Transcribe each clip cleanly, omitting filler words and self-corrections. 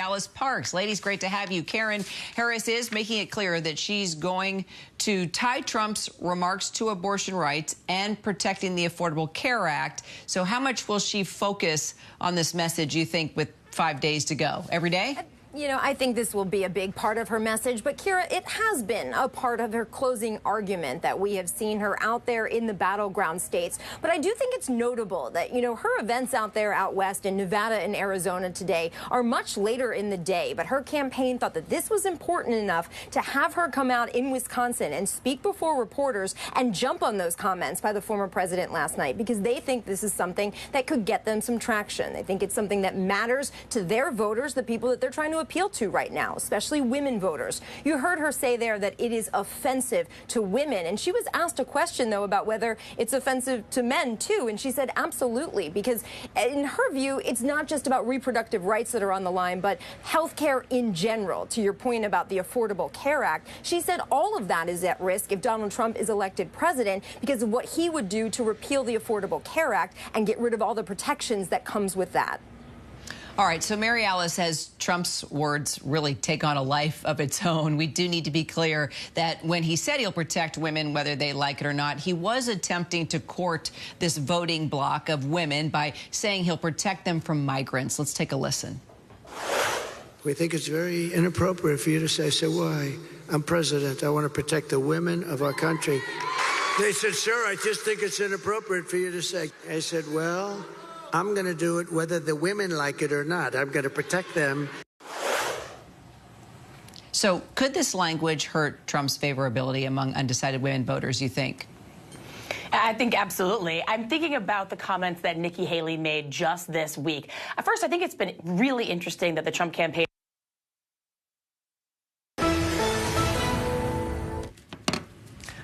Alice Parks. Ladies, great to have you. Karen, Harris is making it clear that she's going to tie Trump's remarks to abortion rights and protecting the Affordable Care Act. So how much will she focus on this message, you think, with 5 days to go? Every day? You know, I think this will be a big part of her message, but Kira, it has been a part of her closing argument that we have seen her out there in the battleground states. But I do think it's notable that, you know, her events out there out west in Nevada and Arizona today are much later in the day. But her campaign thought that this was important enough to have her come out in Wisconsin and speak before reporters and jump on those comments by the former president last night, because they think this is something that could get them some traction. They think it's something that matters to their voters, the people that they're trying to appeal to right now, especially women voters. You heard her say there that it is offensive to women, and she was asked a question though about whether it's offensive to men too, and she said absolutely, because in her view it's not just about reproductive rights that are on the line, but health care in general. To your point about the Affordable Care Act, she said all of that is at risk if Donald Trump is elected president because of what he would do to repeal the Affordable Care Act and get rid of all the protections that comes with that. All right, so Mary Alice says Trump's words really take on a life of its own. We do need to be clear that when he said he'll protect women, whether they like it or not, he was attempting to court this voting bloc of women by saying he'll protect them from migrants. Let's take a listen. We think it's very inappropriate for you to say, so why? I'm president. I want to protect the women of our country. They said, sir, I just think it's inappropriate for you to say. I said, well, I'm going to do it whether the women like it or not. I'm going to protect them. So could this language hurt Trump's favorability among undecided women voters, you think? I think absolutely. I'm thinking about the comments that Nikki Haley made just this week. At first, I think it's been really interesting that the Trump campaign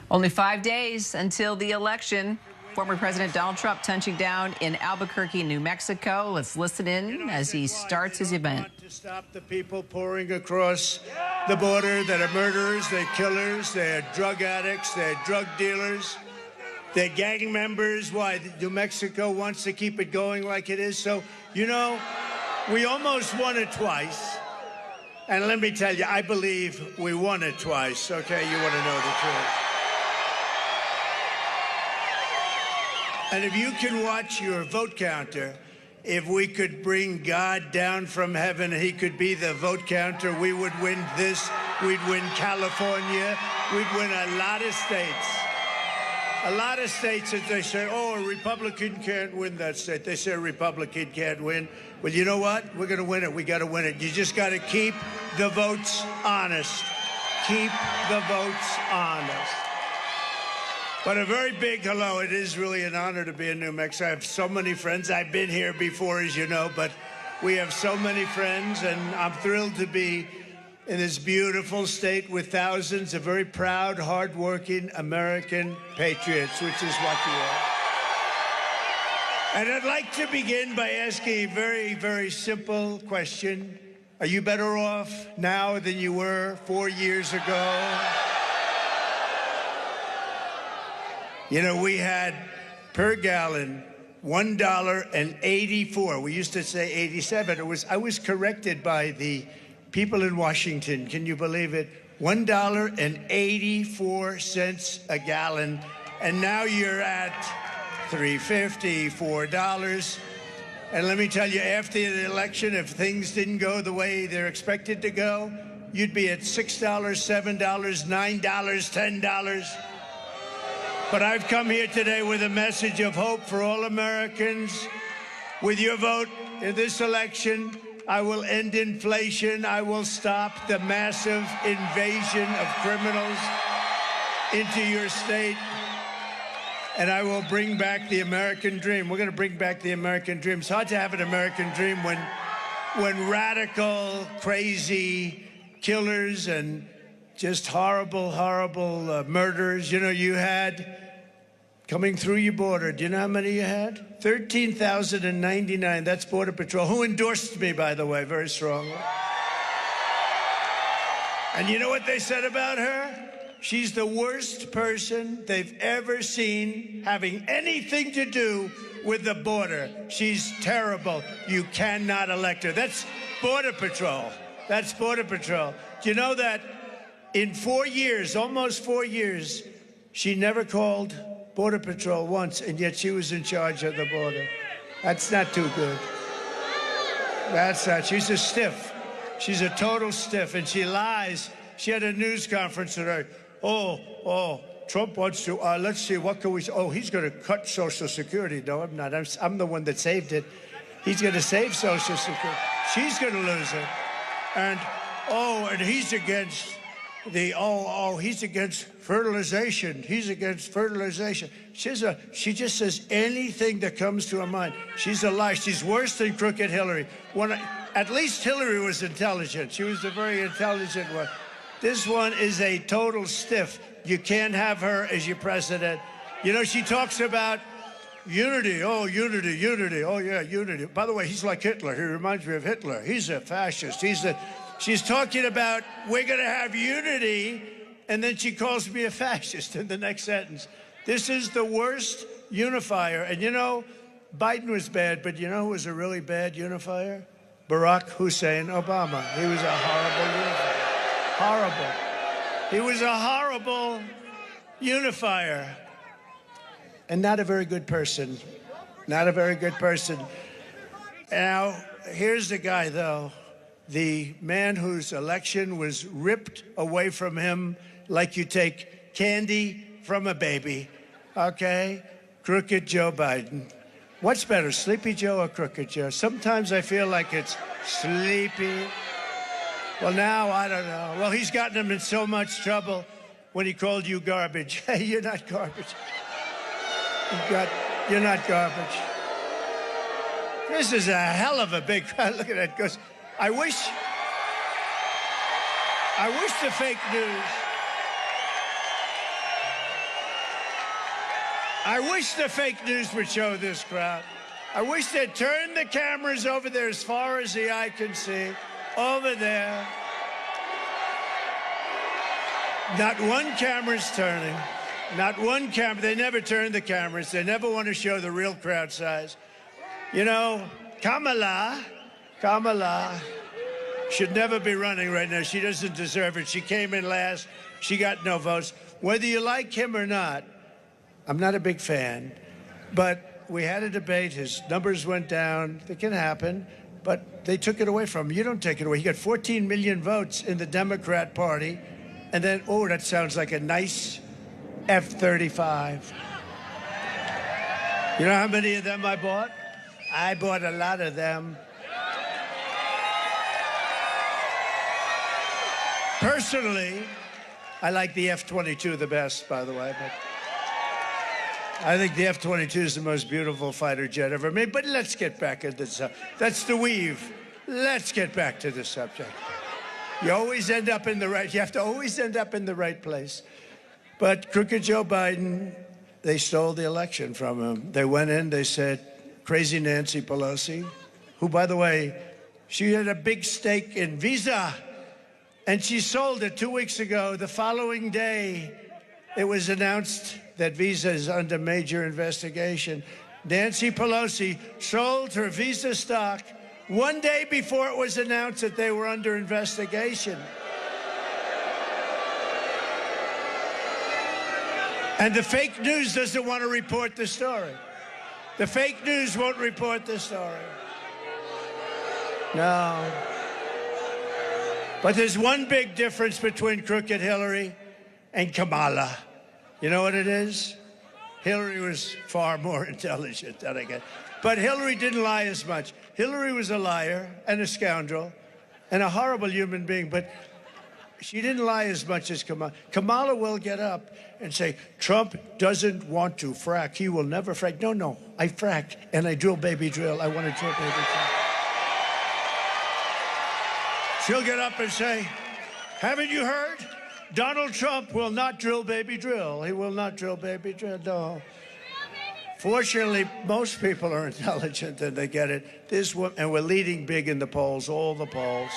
Only 5 days until the election. Former President Donald Trump touching down in Albuquerque, New Mexico. Let's listen in as he starts his event. To stop the people pouring across the border that are murderers, they're killers, they're drug addicts, they're drug dealers, they're gang members. Why? New Mexico wants to keep it going like it is. So, you know, we almost won it twice. And let me tell you, I believe we won it twice. Okay, you want to know the truth. And if you can watch your vote counter, if we could bring God down from heaven, he could be the vote counter, we would win this, we'd win California, we'd win a lot of states. A lot of states that they say, oh, a Republican can't win that state. They say a Republican can't win. Well, you know what? We're going to win it. We got to win it. You just got to keep the votes honest. Keep the votes honest. But a very big hello. It is really an honor to be in New Mexico. I have so many friends. I've been here before, as you know, but we have so many friends, and I'm thrilled to be in this beautiful state with thousands of very proud, hardworking American patriots, which is what you are. And I'd like to begin by asking a very, very simple question. Are you better off now than you were 4 years ago? You know, we had per gallon $1.84. We used to say 87. I was corrected by the people in Washington. Can you believe it? $1.84 a gallon. And now you're at $3.50, $4. And let me tell you, after the election, if things didn't go the way they're expected to go, you'd be at $6, $7, $9, $10. But I've come here today with a message of hope for all Americans. With your vote in this election, I will end inflation. I will stop the massive invasion of criminals into your state. And I will bring back the American dream. We're going to bring back the American dream. It's hard to have an American dream when radical, crazy killers and just horrible, horrible murders. You know, you had coming through your border. Do you know how many you had? 13,099. That's Border Patrol, who endorsed me, by the way, very strongly. And you know what they said about her? She's the worst person they've ever seen having anything to do with the border. She's terrible. You cannot elect her. That's Border Patrol. That's Border Patrol. Do you know that in 4 years, almost 4 years, she never called Border Patrol once, and yet she was in charge of the border? That's not too good. That's not. She's a stiff. She's a total stiff, and she lies. She had a news conference today. Trump wants to, let's see, what can we say? Oh, he's going to cut Social Security. No, I'm not. I'm the one that saved it. He's going to save Social Security. She's going to lose it. And he's against he's against fertilization. He's against fertilization. She just says anything that comes to her mind. She's a liar. She's worse than Crooked Hillary. At least Hillary was intelligent. She was a very intelligent one. This one is a total stiff. You can't have her as your president. You know, she talks about unity. Oh, unity, unity. Oh, yeah, unity. By the way, he's like Hitler. He reminds me of Hitler. He's a fascist. She's talking about we're going to have unity, and then she calls me a fascist in the next sentence. This is the worst unifier. And, you know, Biden was bad, but you know who was a really bad unifier? Barack Hussein Obama. He was a horrible unifier. Horrible. He was a horrible unifier. And not a very good person. Not a very good person. Now, here's the guy, though. The man whose election was ripped away from him like you take candy from a baby. Okay? Crooked Joe Biden. What's better, Sleepy Joe or Crooked Joe? Sometimes I feel like it's Sleepy. Well, now, I don't know. Well, he's gotten him in so much trouble when he called you garbage. Hey, you're not garbage. You're not garbage. This is a hell of a big crowd. Look at that. Goes. I wish the fake news. I wish the fake news would show this crowd. I wish they'd turn the cameras over there as far as the eye can see. Over there. Not one camera's turning. Not one camera. They never turn the cameras. They never want to show the real crowd size. You know, Kamala should never be running right now. She doesn't deserve it. She came in last. She got no votes. Whether you like him or not, I'm not a big fan, but we had a debate. His numbers went down. It can happen, but they took it away from him. You don't take it away. He got 14 million votes in the Democrat Party, and then, oh, that sounds like a nice F-35. You know how many of them I bought? I bought a lot of them. Personally, I like the F-22 the best, by the way, but I think the F-22 is the most beautiful fighter jet ever made. But let's get back into this. That's the weave. Let's get back to the subject. You always end up in the right. You have to always end up in the right place. But Crooked Joe Biden, they stole the election from him. They went in, they said, crazy Nancy Pelosi, who, by the way, she had a big stake in Visa, and she sold it 2 weeks ago. The following day, it was announced that Visa is under major investigation. Nancy Pelosi sold her Visa stock 1 day before it was announced that they were under investigation. And the fake news doesn't want to report the story. The fake news won't report the story. No. But there's one big difference between Crooked Hillary and Kamala. You know what it is? Hillary was far more intelligent than I get. But Hillary didn't lie as much. Hillary was a liar and a scoundrel and a horrible human being, but she didn't lie as much as Kamala. Kamala will get up and say, Trump doesn't want to frack. He will never frack. No, I frack and I drill baby drill. I want to drill baby drill. She'll get up and say, haven't you heard? Donald Trump will not drill baby drill. He will not drill baby drill. No. Fortunately, most people are intelligent and they get it. And we're leading big in the polls, all the polls.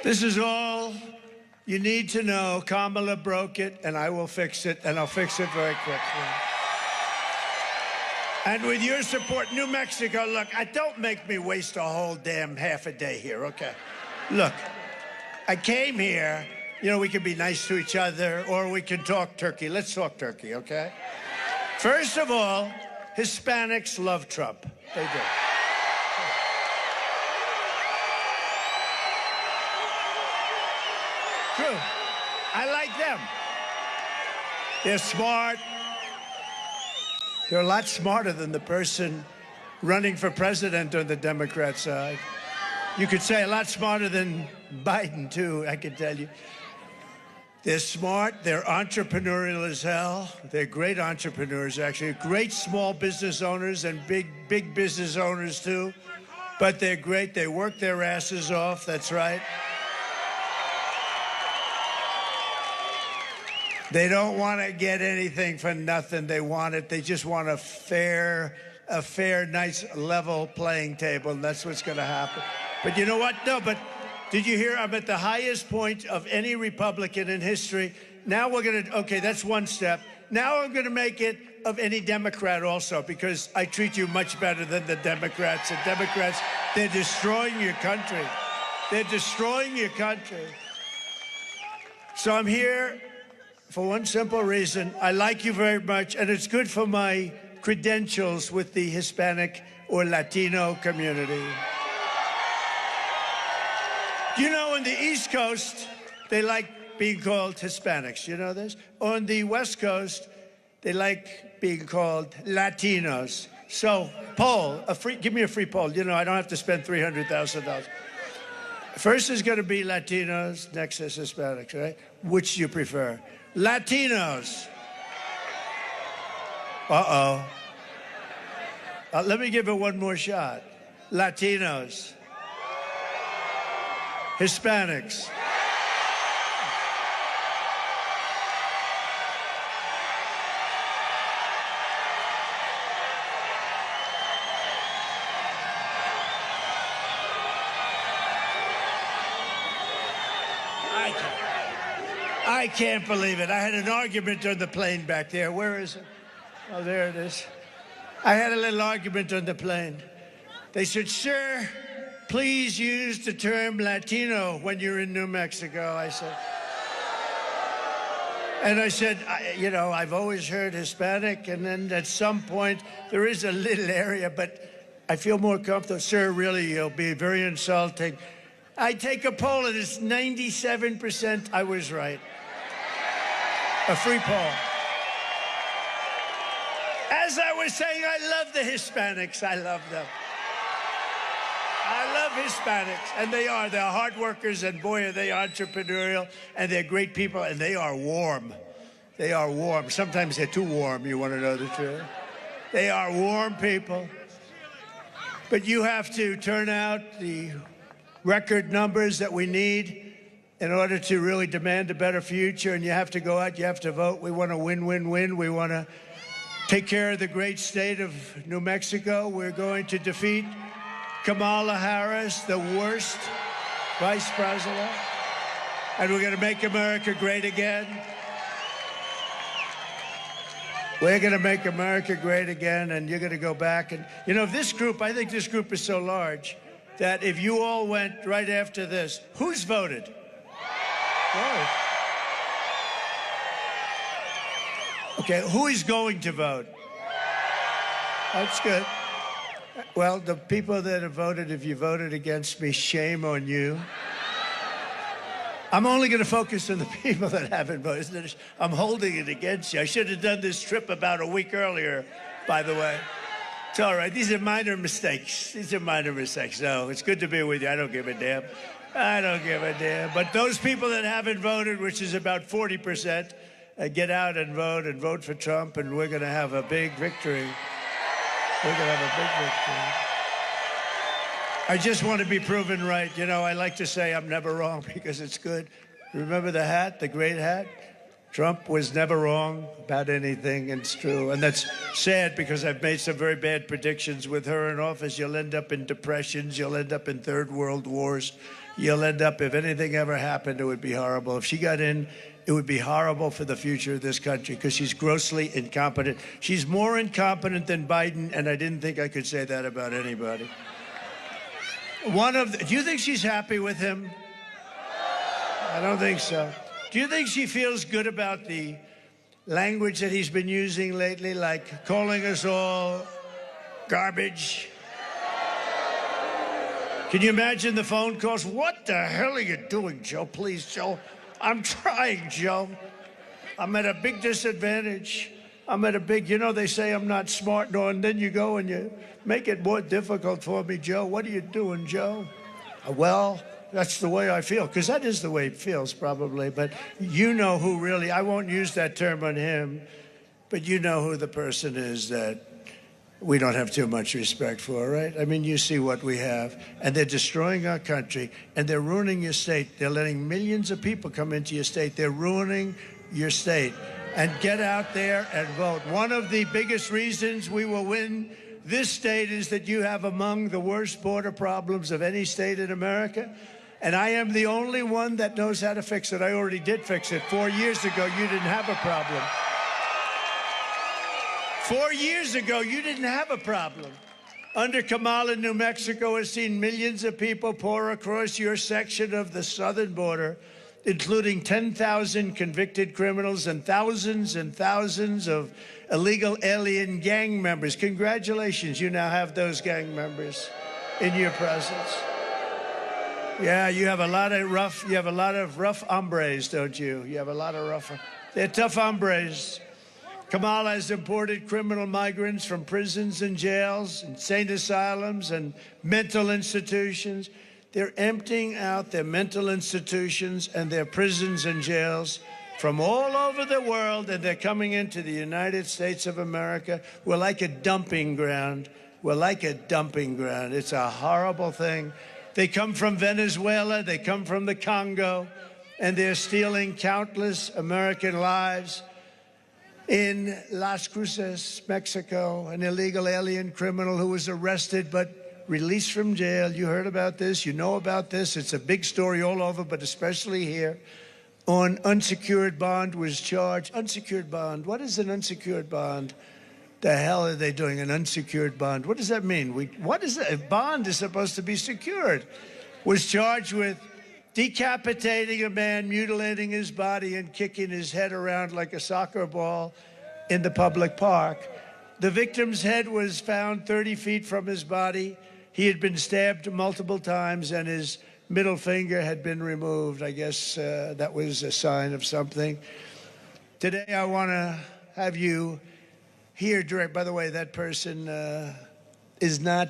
This is all you need to know. Kamala broke it, and I will fix it, and I'll fix it very quickly. And with your support, New Mexico, look, don't make me waste a whole damn half a day here, okay? Look, I came here, you know, we can be nice to each other or we can talk turkey. Let's talk turkey, okay? First of all, Hispanics love Trump. They do. True. I like them. They're smart. They're a lot smarter than the person running for president on the Democrat side. You could say a lot smarter than Biden, too, I can tell you. They're smart. They're entrepreneurial as hell. They're great entrepreneurs, actually. Great small business owners and big business owners, too. But they're great. They work their asses off. That's right. They don't want to get anything for nothing. They want it. They just want a fair, nice, level playing table. And that's what's going to happen. But you know what? No, but did you hear? I'm at the highest point of any Republican in history. Now we're going to, okay, that's one step. Now I'm going to make it of any Democrat also, because I treat you much better than the Democrats. And Democrats, they're destroying your country. They're destroying your country. So I'm here for one simple reason. I like you very much, and it's good for my credentials with the Hispanic or Latino community. You know, on the East Coast, they like being called Hispanics. You know this? On the West Coast, they like being called Latinos. So, poll, give me a free poll. You know, I don't have to spend $300,000. First is going to be Latinos, next is Hispanics, right? Which do you prefer? Latinos. Uh-oh. Let me give it one more shot. Latinos. Hispanics. I can't believe it. I had an argument on the plane back there. Where is it? Oh, there it is. I had a little argument on the plane. They said, sir, please use the term Latino when you're in New Mexico, I said. And I said, you know, I've always heard Hispanic, and then at some point there is a little area, but I feel more comfortable. Sir, really, you'll be very insulting. I take a poll, and it's 97% I was right. A free poll. As I was saying, I love the Hispanics. I love them. I love Hispanics, and they're hard workers, and boy, are they entrepreneurial, and they're great people, and they are warm. They are warm. Sometimes they're too warm, you want to know the truth. They are warm people. But you have to turn out the record numbers that we need in order to really demand a better future, and you have to go out, you have to vote. We want to win, win, win. We want to take care of the great state of New Mexico. We're going to defeat Kamala Harris, the worst vice president, and we're going to make America great again. We're going to make America great again, and you're going to go back. And, you know, this group, I think this group is so large that if you all went right after this, who's voted? Right. Okay, who is going to vote? That's good. Well, the people that have voted, if you voted against me, shame on you. I'm only going to focus on the people that haven't voted. I'm holding it against you. I should have done this trip about a week earlier, by the way. It's all right. These are minor mistakes. These are minor mistakes. No, it's good to be with you. I don't give a damn. I don't give a damn. But those people that haven't voted, which is about 40%, get out and vote for Trump, and we're going to have a big victory. We're going to have a big victory. I just want to be proven right. You know, I like to say I'm never wrong because it's good. Remember the hat, the great hat? Trump was never wrong about anything, and it's true. And that's sad because I've made some very bad predictions with her in office. You'll end up in depressions. You'll end up in third world wars. You'll end up, if anything ever happened, it would be horrible. If she got in, it would be horrible for the future of this country because she's grossly incompetent. She's more incompetent than Biden, and I didn't think I could say that about anybody. Do you think she's happy with him? I don't think so. Do you think she feels good about the language that he's been using lately, like calling us all garbage? Can you imagine the phone calls? What the hell are you doing, Joe? Please, Joe. I'm trying, Joe. I'm at a big disadvantage. They say I'm not smart, no, and then you go and you make it more difficult for me, Joe. What are you doing, Joe? Well, that's the way I feel, because that is the way it feels, probably. But you know who really, I won't use that term on him, but you know who the person is that we don't have too much respect for, right? I mean, you see what we have, and they're destroying our country, and they're ruining your state. They're letting millions of people come into your state. They're ruining your state. And get out there and vote. One of the biggest reasons we will win this state is that you have among the worst border problems of any state in America. And I am the only one that knows how to fix it. I already did fix it. 4 years ago, you didn't have a problem. 4 years ago, you didn't have a problem. Under Kamala, New Mexico has seen millions of people pour across your section of the southern border, including 10,000 convicted criminals and thousands of illegal alien gang members. Congratulations, you now have those gang members in your presence. Yeah, you have a lot of rough hombres, don't you? You have a lot of rough. They're tough hombres. Kamala has imported criminal migrants from prisons and jails, insane asylums, and mental institutions. They're emptying out their mental institutions and their prisons and jails from all over the world, and they're coming into the United States of America. We're like a dumping ground. It's a horrible thing. They come from Venezuela, they come from the Congo, and they're stealing countless American lives. In Las Cruces, Mexico, an illegal alien criminal who was arrested but released from jail. You heard about this, you know about this. It's a big story all over, but especially here. On unsecured bond was charged. Unsecured bond, what is an unsecured bond? The hell are they doing, an unsecured bond? What does that mean? What is that? A bond is supposed to be secured. Was charged with decapitating a man, mutilating his body, and kicking his head around like a soccer ball in the public park. The victim's head was found 30 feet from his body. He had been stabbed multiple times, and his middle finger had been removed. I guess that was a sign of something. Today, I want to have you hear direct. By the way, that person is not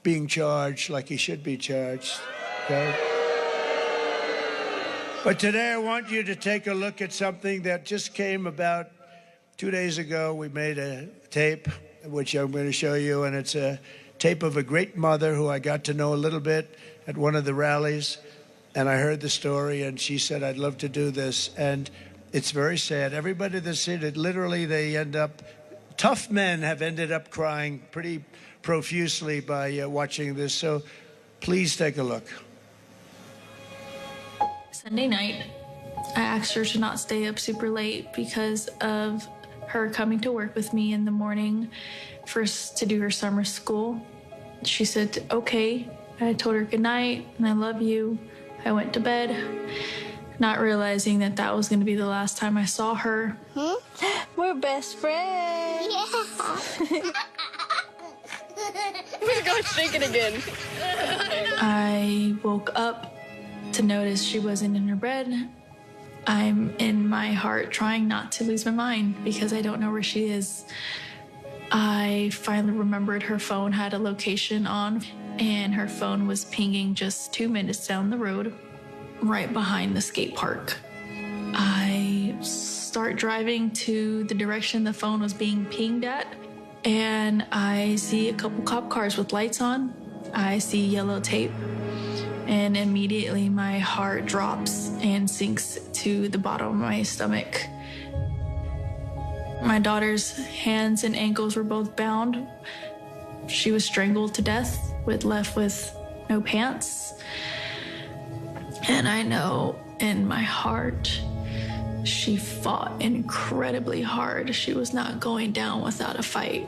being charged like he should be charged, okay? But today, I want you to take a look at something that just came about 2 days ago. We made a tape, which I'm going to show you, and it's a tape of a great mother who I got to know a little bit at one of the rallies, and I heard the story, and she said, I'd love to do this, and it's very sad. Everybody that's seen it, literally, they end up, tough men have ended up crying pretty profusely by watching this, so please take a look. Sunday night, I asked her to not stay up super late because of her coming to work with me in the morning to do her summer school. She said, okay. I told her good night and I love you. I went to bed, not realizing that that was going to be the last time I saw her. We're best friends. Yeah. We're going shaking again. I woke up to notice she wasn't in her bed. I'm in my heart trying not to lose my mind because I don't know where she is. I finally remembered her phone had a location on, and her phone was pinging just 2 minutes down the road, right behind the skate park. I start driving to the direction the phone was being pinged at, and I see a couple cop cars with lights on. I see yellow tape, and immediately my heart drops and sinks to the bottom of my stomach. My daughter's hands and ankles were both bound. She was strangled to death, left with no pants. And I know in my heart, she fought incredibly hard. She was not going down without a fight.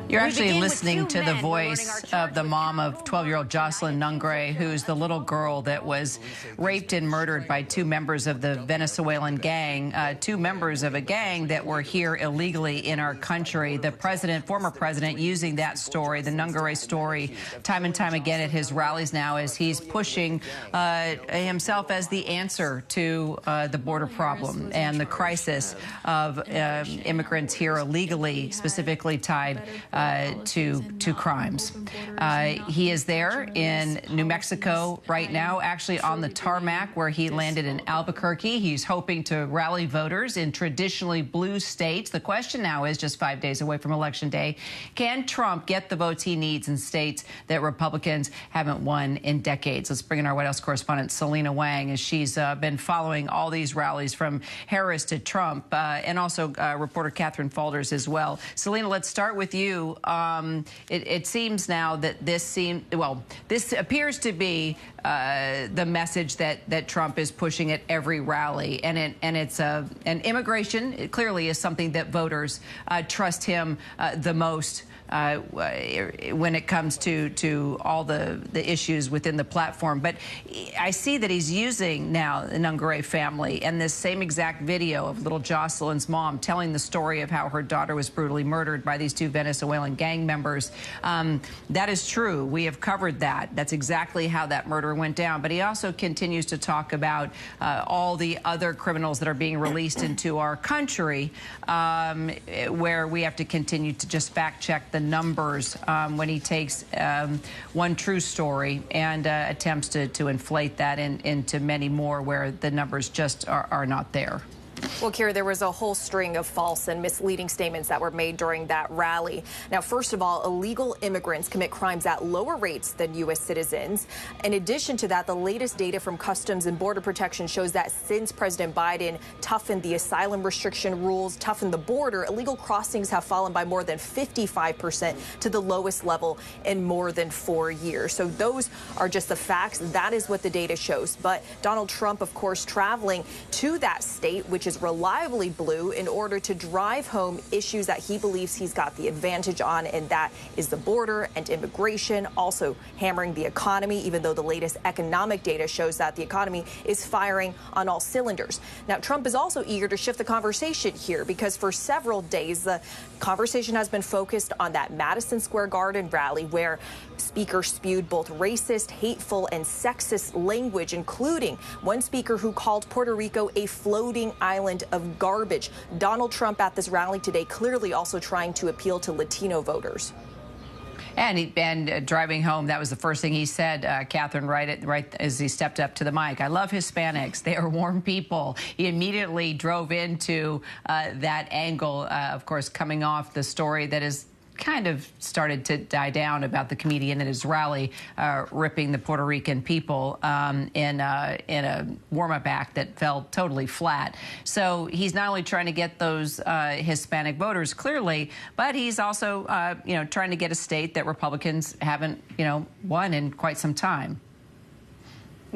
You're actually listening to the voice of the mom of 12-year-old Jocelyn Nungre, who's the little girl that was raped and murdered by two members of the Venezuelan gang, two members of a gang that were here illegally in our country. The president, former president, using that story, the Nungre story, time and time again at his rallies now as he's pushing himself as the answer to the border problem and the crisis of immigrants here illegally, specifically tied to crimes. He is there in New Mexico right now, actually on the tarmac where he landed in Albuquerque. He's hoping to rally voters in traditionally blue states. The question now is, just 5 days away from Election Day, can Trump get the votes he needs in states that Republicans haven't won in decades? Let's bring in our White House correspondent, Selena Wang, as she's been following all these rallies from Harris to Trump, and also reporter Catherine Falders as well. Selena, let's start with you. It seems now that this appears to be the message that Trump is pushing at every rally, and immigration, it clearly is something that voters trust him the most when it comes to all the issues within the platform. But I see that he's using now the Nungre family and this same exact video of little Jocelyn's mom telling the story of how her daughter was brutally murdered by these two Venezuelan gang members. That is true. We have covered that. That's exactly how that murder went down. But he also continues to talk about all the other criminals that are being released into our country, where we have to continue to just fact check the numbers when he takes one true story and attempts to inflate that into many more where the numbers just are not there. Well, Kira, there was a whole string of false and misleading statements that were made during that rally. Now, first of all, illegal immigrants commit crimes at lower rates than U.S. citizens. In addition to that, the latest data from Customs and Border Protection shows that since President Biden toughened the asylum restriction rules, toughened the border, illegal crossings have fallen by more than 55% to the lowest level in more than 4 years. So those are just the facts. That is what the data shows. But Donald Trump, of course, traveling to that state, which is reliably blue, in order to drive home issues that he believes he's got the advantage on, and that is the border and immigration, also hammering the economy, even though the latest economic data shows that the economy is firing on all cylinders. Now, Trump is also eager to shift the conversation here because for several days, the conversation has been focused on that Madison Square Garden rally where speakers spewed both racist, hateful, and sexist language, including one speaker who called Puerto Rico a floating island of garbage. Donald Trump at this rally today clearly also trying to appeal to Latino voters. And driving home, that was the first thing he said, Catherine, right as he stepped up to the mic. I love Hispanics. They are warm people. He immediately drove into that angle, of course, coming off the story that is kind of started to die down about the comedian at his rally ripping the Puerto Rican people in a warm-up act that fell totally flat. So he's not only trying to get those Hispanic voters clearly, but he's also trying to get a state that Republicans haven't won in quite some time.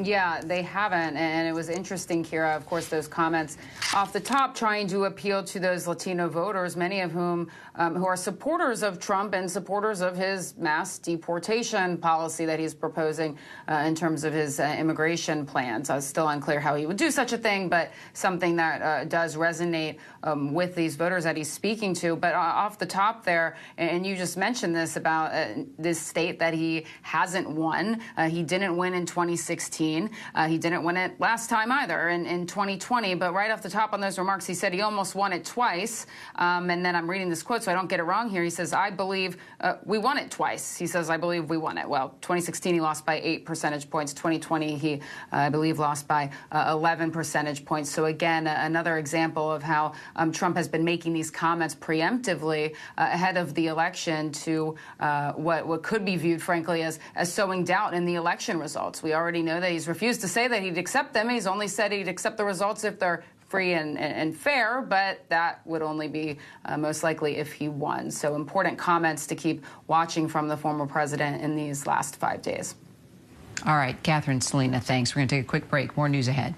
Yeah, they haven't. And it was interesting, Kira, of course, those comments off the top trying to appeal to those Latino voters, many of whom who are supporters of Trump and supporters of his mass deportation policy that he's proposing in terms of his immigration plans. It's still unclear how he would do such a thing, but something that does resonate with these voters that he's speaking to. But off the top there, and you just mentioned this about this state that he hasn't won. He didn't win in 2016. 2016. He didn't win it last time either in 2020. But right off the top on those remarks, he said he almost won it twice. And then I'm reading this quote so I don't get it wrong here. He says, I believe we won it twice. He says, I believe we won it. Well, 2016, he lost by 8 percentage points. 2020, he, I believe, lost by 11 percentage points. So again, another example of how Trump has been making these comments preemptively ahead of the election to what could be viewed, frankly, as sowing doubt in the election results. We already know that he's refused to say that he'd accept them. He's only said he'd accept the results if they're free and fair, but that would only be most likely if he won. So important comments to keep watching from the former president in these last 5 days. All right, Catherine, Selena, thanks. We're going to take a quick break. More news ahead.